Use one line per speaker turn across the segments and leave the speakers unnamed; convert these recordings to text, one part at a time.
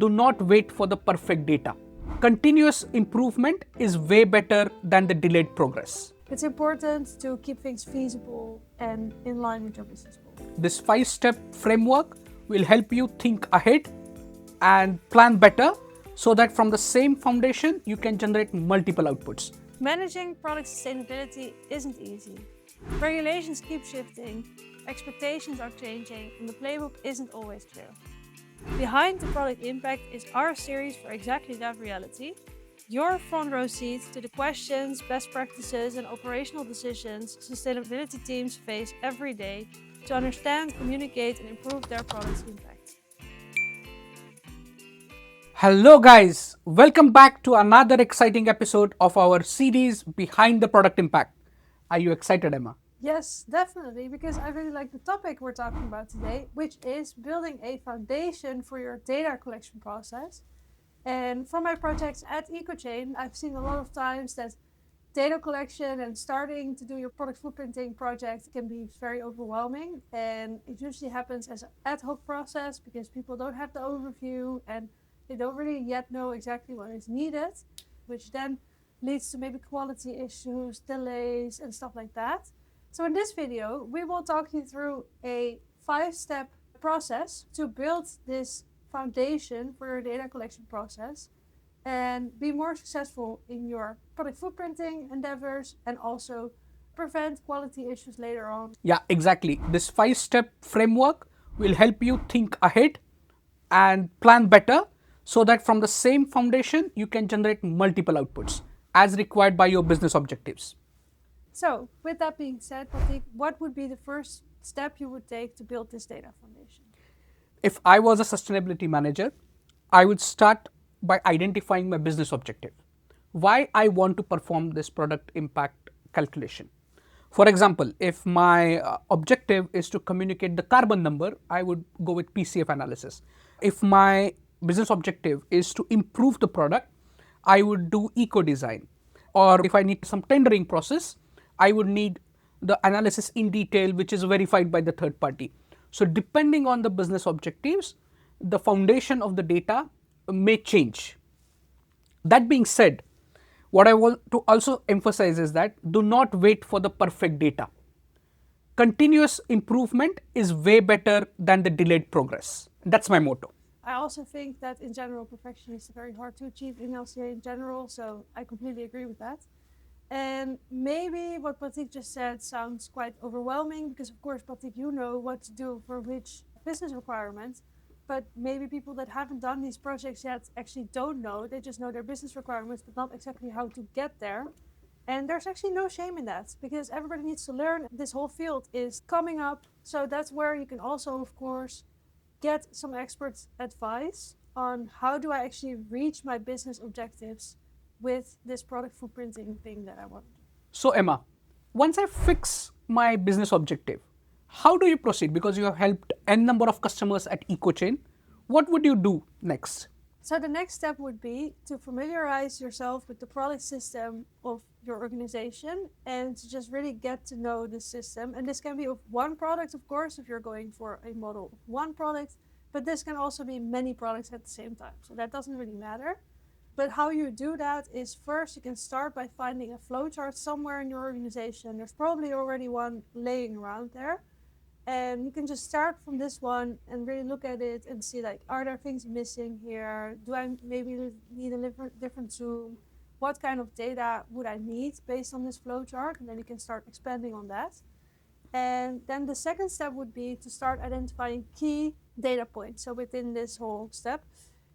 do not wait for the perfect data. Continuous improvement is way better than the delayed progress.
It's important to keep things feasible and in line with your business goal.
This 5-step framework will help you think ahead and plan better so that from the same foundation you can generate multiple outputs.
Managing product sustainability isn't easy. Regulations keep shifting, expectations are changing, and the playbook isn't always clear. Behind the Product Impact is our series for exactly that reality. Your front row seat to the questions, best practices, and operational decisions sustainability teams face every day to understand, communicate, and improve their product's impact.
Hello guys, welcome back to another exciting episode of our series Behind the Product Impact. Are you excited, Emma?
Yes, definitely, because I really like the topic we're talking about today, which is building a foundation for your data collection process. And for my projects at EcoChain, I've seen a lot of times that data collection and starting to do your product footprinting project can be very overwhelming. And it usually happens as an ad hoc process because people don't have the overview and they don't really yet know exactly what is needed, which then leads to maybe quality issues, delays, and stuff like that. So in this video, we will talk you through a 5-step process to build this foundation for your data collection process and be more successful in your product footprinting endeavors and also prevent quality issues later on.
Yeah, exactly. This 5-step framework will help you think ahead and plan better so that from the same foundation you can generate multiple outputs as required by your business objectives.
So with that being said, Patrick, what would be the first step you would take to build this data foundation?
If I was a sustainability manager, I would start by identifying my business objective. Why I want to perform this product impact calculation. For example, if my objective is to communicate the carbon number, I would go with PCF analysis. If my business objective is to improve the product, I would do eco design. Or if I need some tendering process, I would need the analysis in detail, which is verified by the third party. So depending on the business objectives, the foundation of the data may change. That being said, what I want to also emphasize is that do not wait for the perfect data. Continuous improvement is way better than the delayed progress. That's my motto.
I also think that in general, perfection is very hard to achieve in LCA in general, so I completely agree with that. And maybe what Patrick just said sounds quite overwhelming because, of course, Patrick, you know what to do for which business requirements, but maybe people that haven't done these projects yet actually don't know. They just know their business requirements, but not exactly how to get there. And there's actually no shame in that because everybody needs to learn. This whole field is coming up, so that's where you can also, of course, get some expert advice on how do I actually reach my business objectives with this product footprinting thing that I want to do.
So Emma, once I fix my business objective, how do you proceed? Because you have helped n number of customers at EcoChain. What would you do next?
So the next step would be to familiarize yourself with the product system of your organization and to just really get to know the system. And this can be of one product, of course, if you're going for a model of one product, but this can also be many products at the same time. So that doesn't really matter. But how you do that is first you can start by finding a flowchart somewhere in your organization. There's probably already one laying around there. And you can just start from this one and really look at it and see, like, are there things missing here? Do I maybe need a different zoom? What kind of data would I need based on this flowchart? And then you can start expanding on that. And then the second step would be to start identifying key data points. So within this whole step,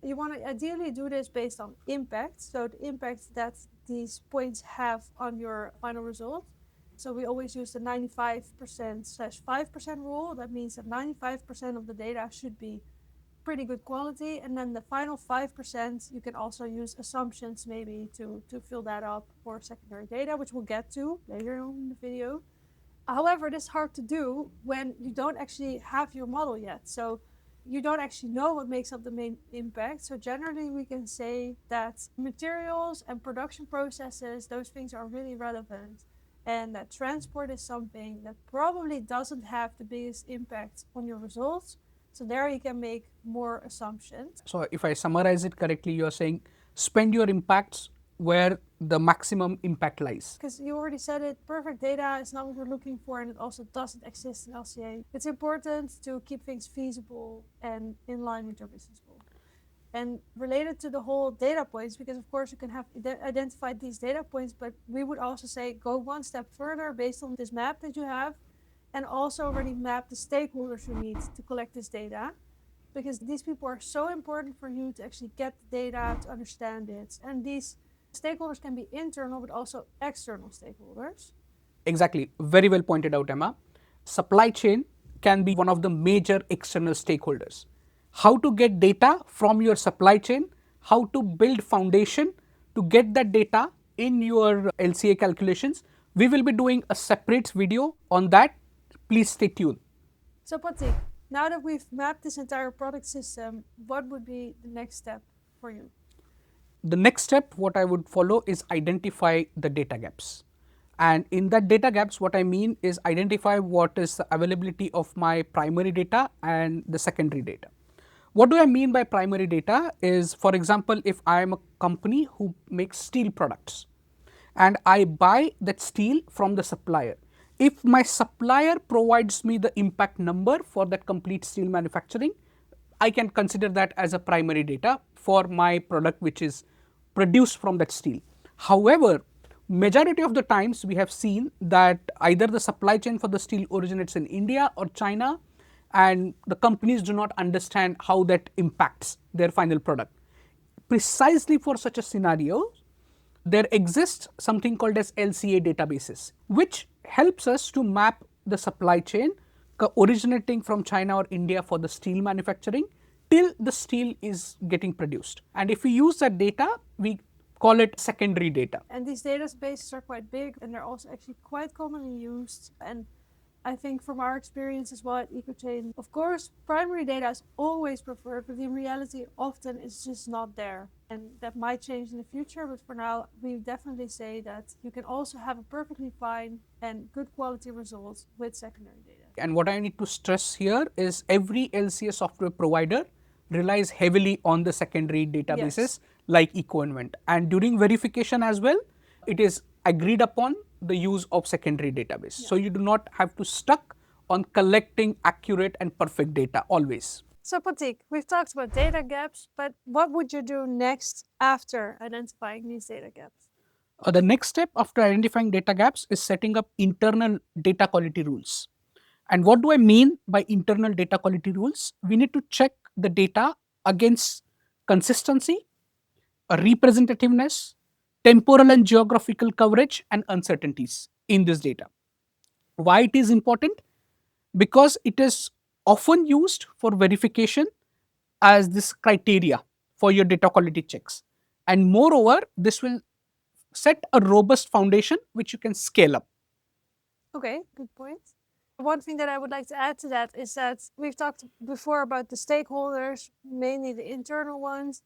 you want to ideally do this based on impact. So the impact that these points have on your final result. So we always use the 95%/5% rule. That means that 95% of the data should be pretty good quality. And then the final 5%, you can also use assumptions maybe to fill that up or secondary data, which we'll get to later on in the video. However, this is hard to do when you don't actually have your model yet. So you don't actually know what makes up the main impact. So generally we can say that materials and production processes, those things are really relevant. And that transport is something that probably doesn't have the biggest impact on your results. So there you can make more assumptions.
So if I summarize it correctly, you're saying spend your impacts where the maximum impact lies.
Because you already said it, perfect data is not what we're looking for, and it also doesn't exist in LCA. It's important to keep things feasible and in line with your business goal. And related to the whole data points, because of course you can have identified these data points, but we would also say go one step further based on this map that you have, and also already map the stakeholders you need to collect this data, because these people are so important for you to actually get the data, to understand it. And these stakeholders can be internal, but also external stakeholders.
Exactly. Very well pointed out, Emma. Supply chain can be one of the major external stakeholders. How to get data from your supply chain, how to build foundation to get that data in your LCA calculations. We will be doing a separate video on that. Please stay tuned.
So Patrick, now that we've mapped this entire product system, what would be the next step for you?
The next step, what I would follow is identify the data gaps. And in that data gaps, what I mean is identify what is the availability of my primary data and the secondary data. What do I mean by primary data is, for example, if I am a company who makes steel products and I buy that steel from the supplier. If my supplier provides me the impact number for that complete steel manufacturing, I can consider that as a primary data for my product which is produced from that steel. However, majority of the times we have seen that either the supply chain for the steel originates in India or China, and the companies do not understand how that impacts their final product. Precisely for such a scenario, there exists something called as LCA databases, which helps us to map the supply chain originating from China or India for the steel manufacturing till the steel is getting produced. And if we use that data, we call it secondary data.
And these databases are quite big, and they're also actually quite commonly used. And I think from our experience as well at EcoChain, of course, primary data is always preferred, but in reality, often it's just not there. And that might change in the future, but for now, we definitely say that you can also have a perfectly fine and good quality results with secondary data.
And what I need to stress here is every LCA software provider relies heavily on the secondary databases
Yes.
like EcoInvent. And during verification as well, it is agreed upon the use of secondary database.
Yeah.
So you do not have to stuck on collecting accurate and perfect data always.
So Patik, we've talked about data gaps, but what would you do next after identifying these data gaps?
The next step after identifying data gaps is setting up internal data quality rules. And what do I mean by internal data quality rules? We need to check the data against consistency, representativeness, temporal and geographical coverage, and uncertainties in this data. Why it is important? Because it is often used for verification as this criteria for your data quality checks. And moreover, this will set a robust foundation which you can scale up.
Okay, good point. One thing that I would like to add to that is that we've talked before about the stakeholders, mainly the internal ones.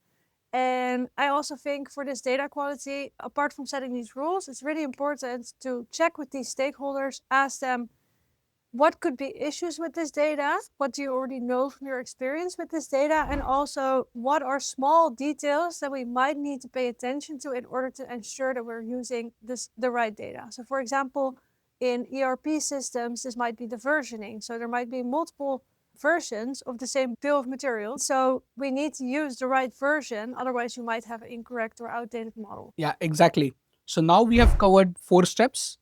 And I also think for this data quality, apart from setting these rules, it's really important to check with these stakeholders, ask them what could be issues with this data, what do you already know from your experience with this data, and also what are small details that we might need to pay attention to in order to ensure that we're using the right data. So for example, in ERP systems, this might be the versioning. So there might be multiple versions of the same bill of materials. So we need to use the right version, otherwise you might have an incorrect or outdated model.
Yeah, exactly. So now we have covered 4 steps.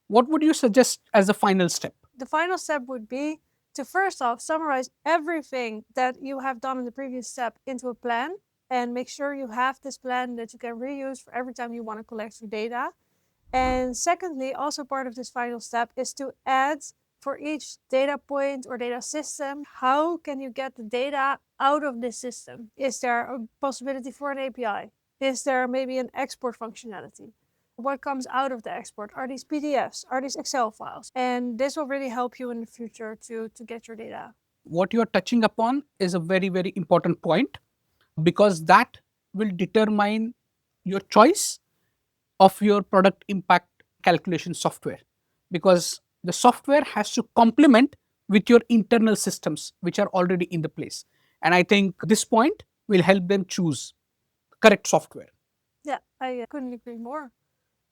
What would you suggest as a final step?
The final step would be to first off summarize everything that you have done in the previous step into a plan, and make sure you have this plan that you can reuse for every time you want to collect your data. And secondly, also part of this final step is to add for each data point or data system, how can you get the data out of this system? Is there a possibility for an API? Is there maybe an export functionality? What comes out of the export? Are these PDFs? Are these Excel files? And this will really help you in the future to get your data.
What you are touching upon is a very, very important point, because that will determine your choice of your product impact calculation software, because the software has to complement with your internal systems which are already in the place. And I think this point will help them choose correct software.
Yeah, I couldn't agree more.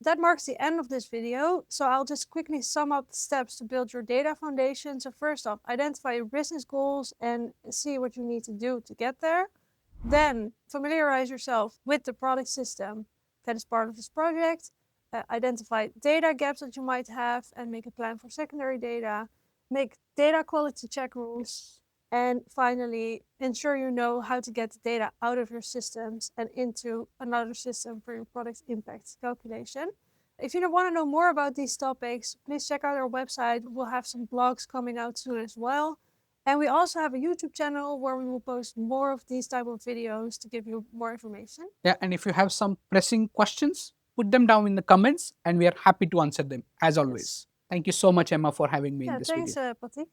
That marks the end of this video, so I'll just quickly sum up the steps to build your data foundation. So first off, identify your business goals and see what you need to do to get there. Then familiarize yourself with the product system that is part of this project. Identify data gaps that you might have and make a plan for secondary data. Make data quality check rules. And finally, ensure you know how to get the data out of your systems and into another system for your product impact calculation. If you want to know more about these topics, please check out our website. We'll have some blogs coming out soon as well. And we also have a YouTube channel where we will post more of these type of videos to give you more information.
Yeah, and if you have some pressing questions, put them down in the comments and we are happy to answer them as always.
Yes.
Thank you so much, Emma, for having me in
Yeah,
this
thanks,
video.
Patrick.